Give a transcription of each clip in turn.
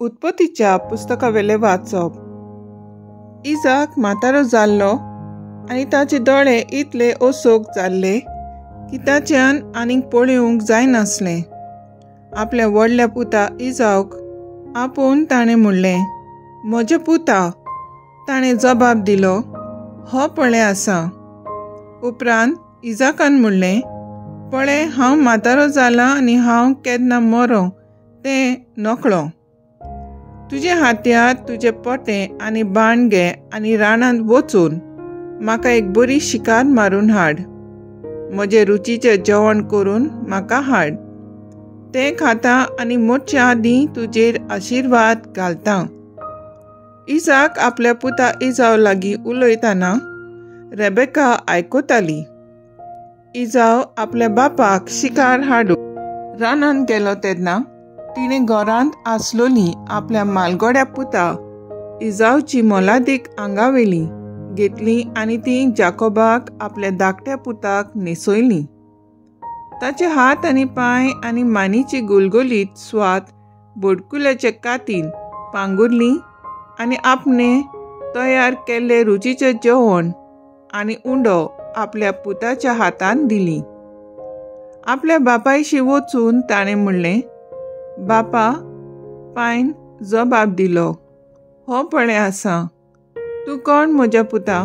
उत्पत्तीच्या पुस्तकावेले वाचप। इजाक म्हातारो जाल्लो आनी ताचे दोळे इतले ओसोक जाल्ले की ताच्यान आनीक पळोवंक जायनासलें। आपल्या व्हडल्या पुता इजावक आपूण ताणें म्हणलें, म्हज्या पुता। ताणें जबाब दिलो, हो पळय आसा। उपरांत इजाकान म्हणलें, पळय हांव म्हातारो जालां आनी हांव केन्ना मरों तें नकळो। तुजे हात्यांत तुजें पोटें आनी बाण घे आनी रानांत वचून म्हाका एक बरी शिकार मारून हाड। म्हजें रुचीचें जेवण करून म्हाका हाड। तें खाता आनी मोडच्या आदीं तुजेर आशिर्वाद घालतां। इजाक आपल्या पुता इजाव लागीं उलयतना रेबेका आयकताली। इजाव आपल्या बापाक शिकार हाडूंक रानांत गेलो तेन्ना तिणें घरांत आसलोली आपल्या मालगोड्या पुता इजावची मोलादीक आंगावेली घेतली आनी ती जाकोबाक आपल्या धाकट्या पुताक न्हेसयली। ताचे हात आनी पांय आनी मानेची गुलगुलीत स्वात बोडकुल्याचे कातीन पांगुरली आनी आपणें तयार केल्लें रुचीचें जेवण आनी उंडो आपल्या पुताच्या हातांत दिली। आपल्या बापायशी वचून ताणें म्हणलें, बापा। पायन जबाब दिलो, हो पळय आसा। तूं कोण म्हज्या पुता?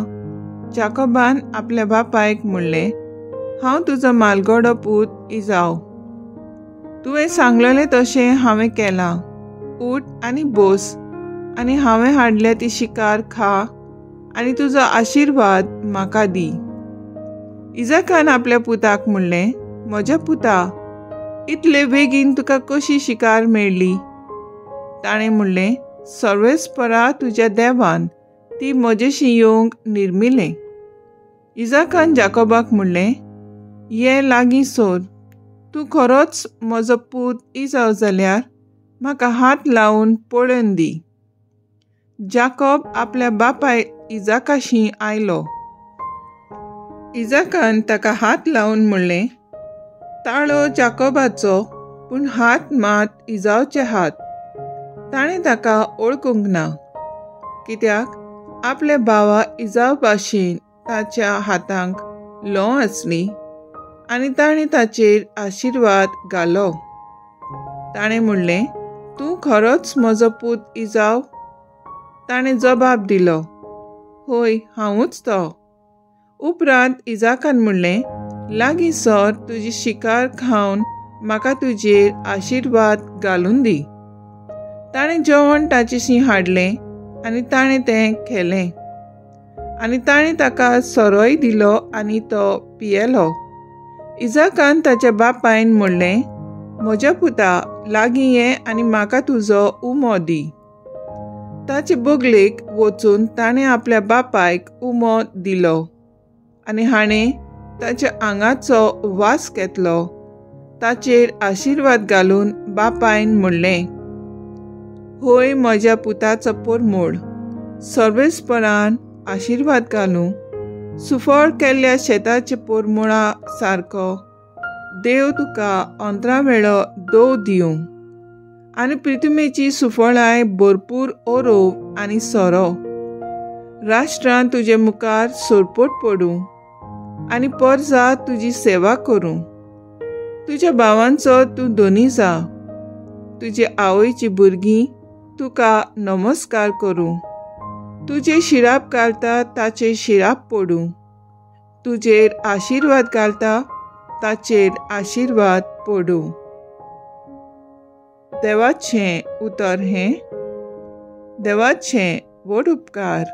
जाकोबान आपल्या बापायक म्हणलें, हांव तुजो मालगोडो पूत इजाव। तुवें सांगलेलें तशें हांवें केलां। उठ आनी बस आनी हांवें हाडल्या ती शिकार खा आनी तुजो आशिर्वाद म्हाका दी। इजाकान आपल्या पुताक म्हणलें, म्हज्या पुता, इतले बेगीन तुका कशी शिकार मेळ्ळी? ताणें म्हणलें, सर्वेस्परा तुज्या देवान ती म्हजेशी येवंक निर्मिलें। इजाकान जाकोबाक म्हणलें, ये लागीं सोर। तूं खरोच म्हजो पूत इजाव जाल्यार म्हाका हात लावन पळोवन दी। जाकोब आपल्या बापाय इजाकाशी आयलो। इजाकान ताका हात लावन म्हणलें, ताळो जाकोबाचो पूण हात मात इजावचे हात। ताणें ताका ओळखूंक ना, कित्याक आपल्या भावा इजाव भाशेन ताच्या हातांक ल्हंव आसली आनी ताणें ताचेर आशिर्वाद घालो। ताणें म्हणलें, तूं खरोच म्हजो पूत इजाव? ताणें जबाब दिलो, होय, हांवूच तो। उपरांत इजाकान म्हणलें, लागीं सर तुजी शिकार खावन म्हाका तुजेर आशिर्वाद घालून दी। ताणें जेवण ताचेशी हाडलें आनी ताणें तें केलें आनी ताणें ताका सोरोय दिलो आनी तो पियेलो। इजाकान ताच्या बापायन म्हणलें, म्हज्या पुता, लागीं ये आनी म्हाका तुजो उमो दी। ताचे बोगलेक वचून ताणें आपल्या बापायक उमो दिलो आनी हाणें ताच्या आंगाचो वास घेतलो। ताचेर आशिर्वाद घालून बापायन म्हणलें, होय म्हज्या पुताचो पोरमोड, सर्वेस्परान आशिर्वाद घालूं। सुफळ केल्ल्या शेताचे पोरमोळा सारको देव तुका अंतरा वेळो दोव दिवं आनी पृथ्वीची सुफळाय भरपूर ओरोव आनी सोरो। राष्ट्रांत तुजे मुखार सोरपोट पडूं आनी परजा तुजी सेवा करूं। तुज्या भावांचो तूं धोनी जा। तुजे आवयची भुरगीं तुका नमस्कार करूं। तुजे शिराप घालता ताचेर शिराप पडूं। तुजेर आशिर्वाद घालता ताचेर आशिर्वाद पडूं। देवाचें उतर हें, देवाचें व्हड उपकार।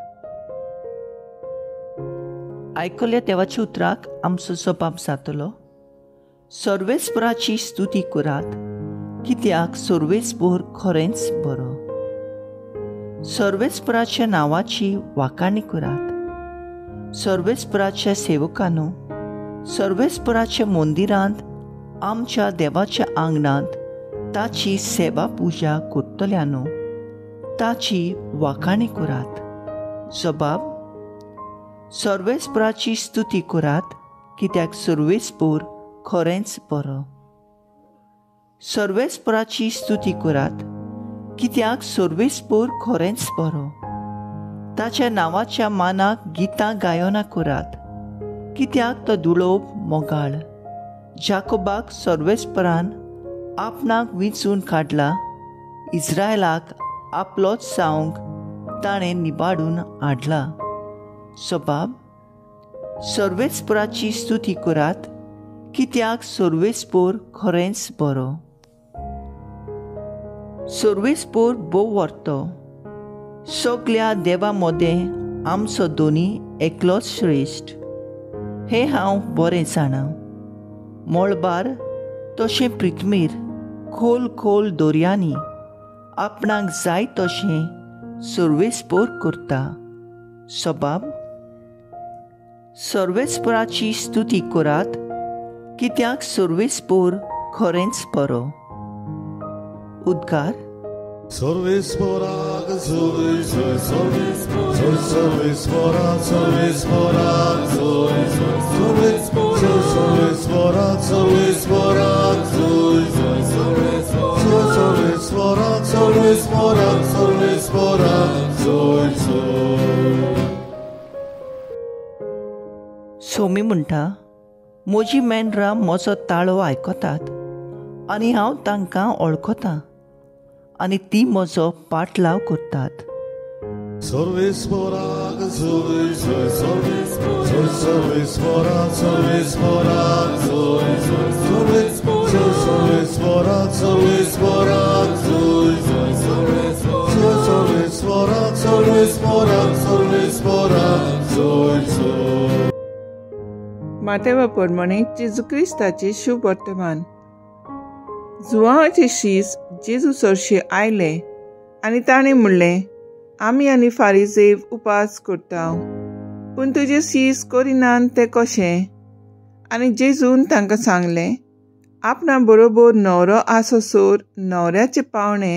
आयकल्या देवाच्या उतराक आमचो जबाब जातलो, सर्वेस्पराची स्तुती करात, कित्याक सर्वेस्पर खरेंच बरो। सर्वेस्पराच्या नांवाची वाखाणी करात। सर्वेस्पराच्या सेवकांनो, सर्वेस्पराच्या मंदिरांत आमच्या देवाच्या आंगणांत ताची सेवा पुजा करतल्यांनो, ताची वाखाणी करात। जबाब, सर्वेस्पराची स्तुती करात, कित्याक सर्वेस्पर खरेंच बरो। सर्वेस्पराची स्तुती करात, कित्याक सर्वेस्पोर खरेंच बरो. ताच्या नांवाच्या मानाक गितां गायना करात, कित्याक तो दुळोप मोगाळ. जाकोबाक सर्वेस्परान आपणाक विंचून काडला, इस्रायलाक आपलोच जावंक ताणें निबाडून हाडला. सोबाब, सर्वेस्पराची स्तुती करात, कित्याक सर्वेस्पोर खरेंच बरो. सर्वेस्पोर बोव व्हरतो. सगळ्या देवा मदें आमचो दोनी एकलोच श्रेश्ठ, हें हांव बरें जाणां. मळबार तशें प्रिथ्वीर खोल खोल दर्यांनी आपणाक जाय तशें सर्वेस्पोर करता. सोबाब, सर्वेस्पराची स्तुती करात, कित्याक सर्वेस्पोर खरेंच बरो. उद्गार. Sorvesporak, sorvesporak, sorvesporak, sorvesporak, sorvesporak, Somi म्हणटा, म्हजी मेंढरां म्हजो ताळो आयकतात आनी हांव तांकां वळखतां आनी ती म्हजो पाटलाव करतात. Sorvesporak, sorvesporak, sorvesporak, sorvesporak, मातेवा प्रमाणे जेजू क्रिस्ताचे शुभ वर्तमान. जुवांचे शीस जेजू चडशे आयले आनी ताणें म्हणलें, आमी आनी फारिसेव उपास करता, पूण तुजे शीस करिनात तें कशें? आनी जेजून तांकां सांगलें, आपणा बरोबर न्हवरो आसोसोर न्हवऱ्याचे पावणे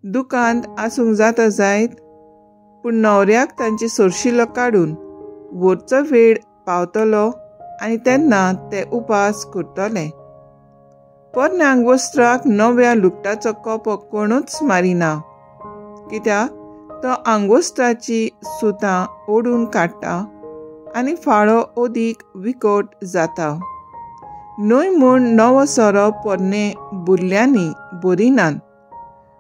दुकांत आसूंक जाता जायत, पूण न्हवऱ्याक तांचे सोरशिलो काडून व्हरचो वेळ पावतलो आनी तेन्ना ते उपास करतले. पोरन्यांक वस्त्राक नव्या लुगटाचो कोपो कोणूच मारिना, कित्याक तो आंगोस्त्राची सुतां ओडून काडटा आनी फाळो ओदीक विकोट जाता. न्हय म्हूण नवो सोरो पोरने बुरल्यांनी बरिनात.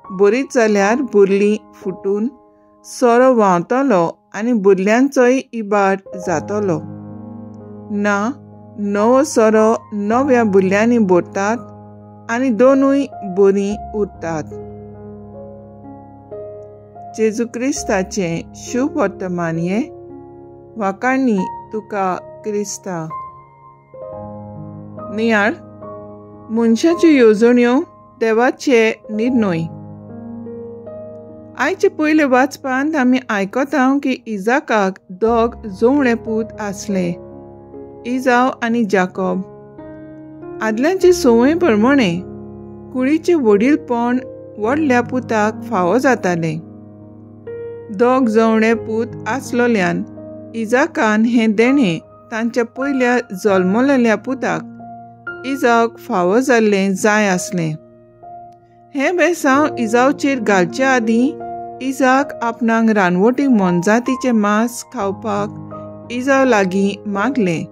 बरीत जाल्यार बुरलीं फुटून सोरो व्हांवतलो आनी बुरल्यांचोय इबाड जातलो. ना, नवो सोरो नव्या बुरल्यांनी भरतात आनी दोनूय बरीं उरतात. जेजू क्रिस्ताचें शुभ वर्तमान हे वाकाणी तुका क्रिस्ता. नियाळ. मनशाच्यो येवजण्यो देवाचे निर्णय. आयचे पयले वाचपांत आमी आयकता की इजाकाक दोग जवळे पूत आसले, इजाव आनी जाकोब. आदल्यांचे संवय प्रमाणे कुळीचे वडीलपण व्हडल्या पुताक फावो जातालें. दोग जवळे पूत आसलोल्यान इजाकान हें देणें तांच्या पयल्या जल्मलेल्या पुताक इजावक फावो जाल्लें जाय आसलें. हें बेसांव इजावचेर घालचे आदीं इजाक आपणाक रानवटी मोनजातीचें मांस खावपाक इजाव लागीं मागलें,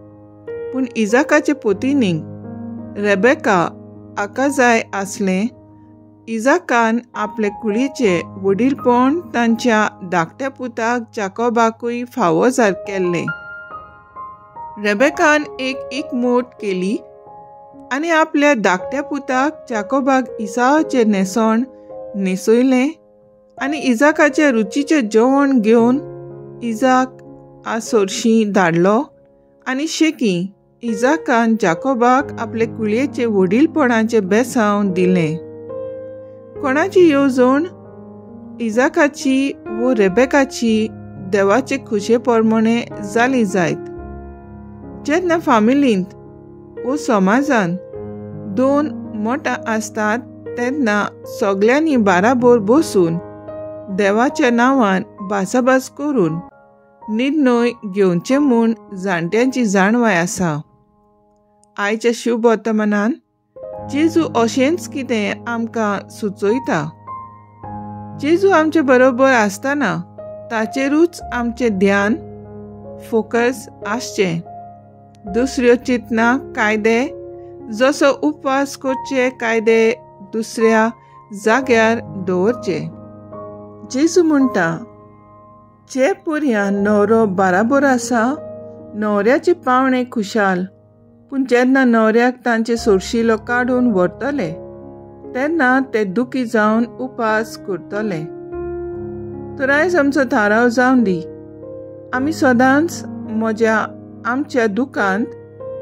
पूण इजाकाचे पत्नीक रेबेका हाका जाय आसलें. इजाकान आपले कुळीचे वडीलपण तांच्या धाकट्या पुताक जाकोबाकूय फावो केल्लें. रेबेकान एक मोट केली आनी आपल्या धाकट्या पुताक जाकोबाक इसावाचें न्हेसोण न्हेसयलें आनी इजाकाचें रुचीचें जेवण घेवन इजाक आसोरशीं धाडलो आनी शेकी इजाकान जाकोबाक आपले कुळयेचे वडीलपणाचें बेसांव दिलें. कोणाची येवजण इजाकाची व रेबेकाची देवाचे खुशे प्रमाणे जाली जायत. जेन्ना फामिलींत व समाजांत दोन मोठा आसतात तेन्ना सगळ्यांनी बाराबर बसून देवाच्या नांवान भासाभास करून निर्णय घेवचे म्हूण जाणट्यांची जाणवाय आसा. आयच्या शुभ वर्तमानान जेजू अशेंच कितें आमकां सुचयता. जेजू आमचे बरोबर आसतना ताचेरूच आमचें ध्यान फोकस आसचें. दुसऱ्यो चिंतना कायदे जसो उपवास करचे कायदे दुसऱ्या जाग्यार दवरचे. जेजू म्हणटा, जे पुर्यान न्हवरो बाराबर आसा न्हवऱ्याचे पावणे खुशाल, पूण जेन्ना न्हवऱ्याक तांचे सोडशिलो काडून व्हरतले तेन्ना ते दुखी जावन उपास करतले. तर आयज आमचो थाराव जावन दी, आमी सदांच आमच्या दुखांत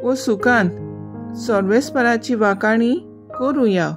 व सुखांत सर्वेस्पराची वाखाणी करूया.